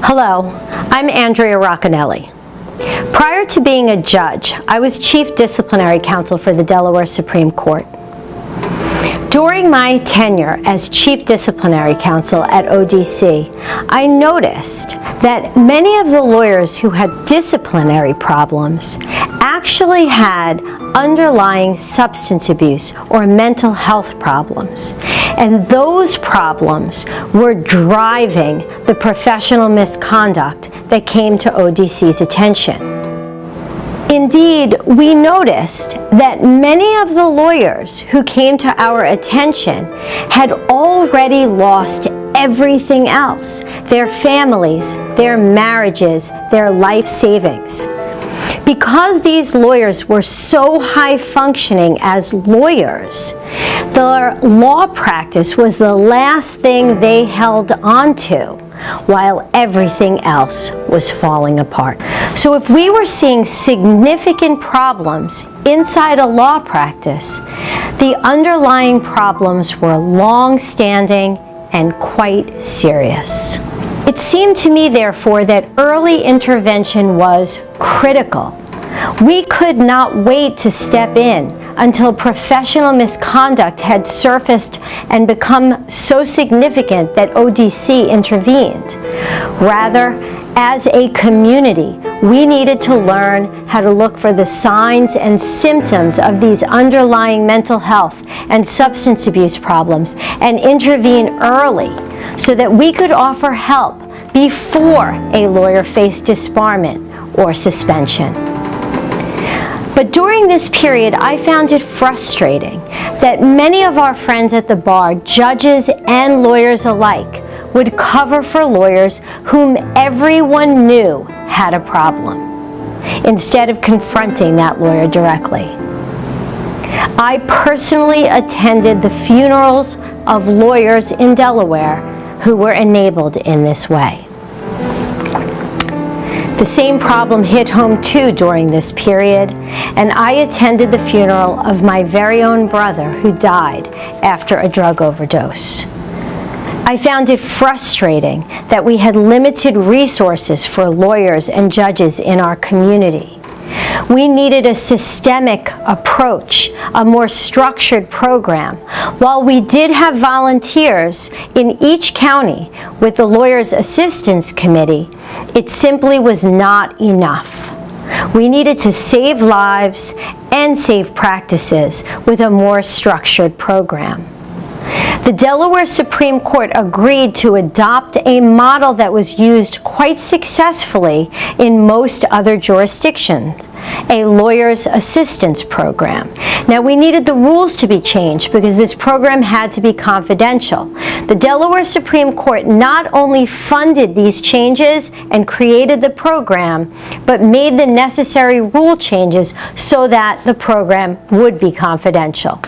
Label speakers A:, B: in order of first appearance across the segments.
A: Hello, I'm Andrea Rocanelli. Prior to being a judge, I was Chief Disciplinary Counsel for the Delaware Supreme Court. During my tenure as Chief Disciplinary Counsel at ODC, I noticed that many of the lawyers who had disciplinary problems actually had underlying substance abuse or mental health problems. And those problems were driving the professional misconduct that came to ODC's attention. Indeed, we noticed that many of the lawyers who came to our attention had already lost everything else: their families, their marriages, their life savings. Because these lawyers were so high functioning as lawyers, their law practice was the last thing they held onto, while everything else was falling apart. So if we were seeing significant problems inside a law practice, the underlying problems were long-standing and quite serious. It seemed to me, therefore, that early intervention was critical. We could not wait to step in until professional misconduct had surfaced and become so significant that ODC intervened. Rather, as a community, we needed to learn how to look for the signs and symptoms of these underlying mental health and substance abuse problems and intervene early so that we could offer help before a lawyer faced disbarment or suspension. But during this period, I found it frustrating that many of our friends at the bar, judges and lawyers alike, would cover for lawyers whom everyone knew had a problem, instead of confronting that lawyer directly. I personally attended the funerals of lawyers in Delaware who were enabled in this way. The same problem hit home too during this period, and I attended the funeral of my very own brother who died after a drug overdose. I found it frustrating that we had limited resources for lawyers and judges in our community. We needed a systemic approach, a more structured program. While we did have volunteers in each county with the Lawyers Assistance Committee, it simply was not enough. We needed to save lives and save practices with a more structured program. The Delaware Supreme Court agreed to adopt a model that was used quite successfully in most other jurisdictions: a lawyer's assistance program. Now, we needed the rules to be changed because this program had to be confidential. The Delaware Supreme Court not only funded these changes and created the program, but made the necessary rule changes so that the program would be confidential.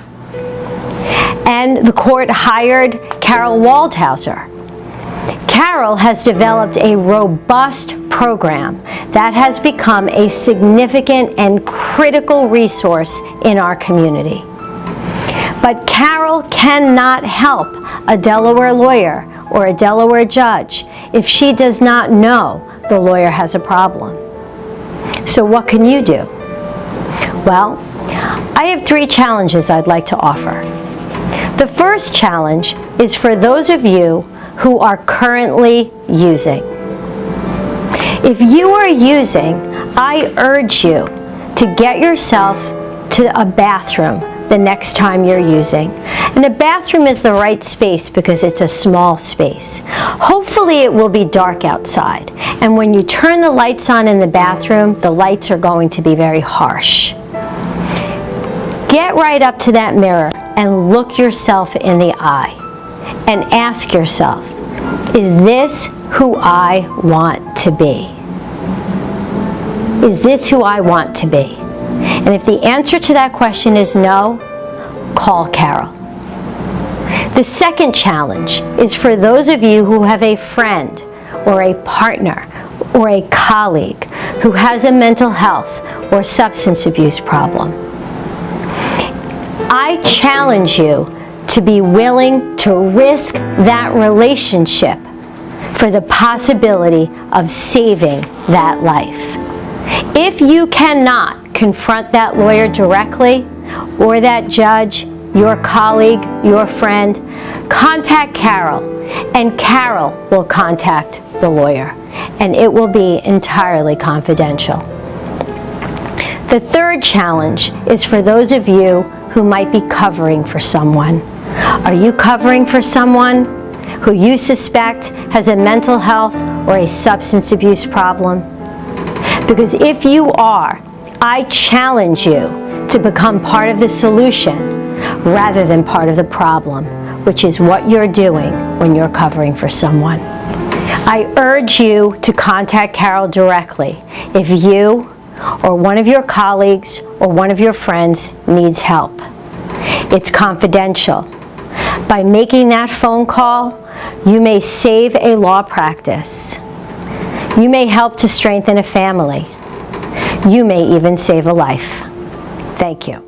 A: And the court hired Carol Waldhauser. Carol has developed a robust program that has become a significant and critical resource in our community. But Carol cannot help a Delaware lawyer or a Delaware judge if she does not know the lawyer has a problem. So what can you do? Well, I have 3 challenges I'd like to offer. The first challenge is for those of you who are currently using. If you are using, I urge you to get yourself to a bathroom the next time you're using. And the bathroom is the right space because it's a small space. Hopefully it will be dark outside. And when you turn the lights on in the bathroom, the lights are going to be very harsh. Get right up to that mirror and look yourself in the eye and ask yourself, is this who I want to be? Is this who I want to be? And if the answer to that question is no, call Carol. The second challenge is for those of you who have a friend or a partner or a colleague who has a mental health or substance abuse problem. I challenge you to be willing to risk that relationship for the possibility of saving that life. If you cannot confront that lawyer directly, or that judge, your colleague, your friend, contact Carol, and Carol will contact the lawyer, and it will be entirely confidential. The third challenge is for those of you who might be covering for someone. Are you covering for someone who you suspect has a mental health or a substance abuse problem? Because if you are, I challenge you to become part of the solution rather than part of the problem, which is what you're doing when you're covering for someone. I urge you to contact Carol directly if you or one of your colleagues or one of your friends needs help. It's confidential. By making that phone call, you may save a law practice. You may help to strengthen a family. You may even save a life. Thank you.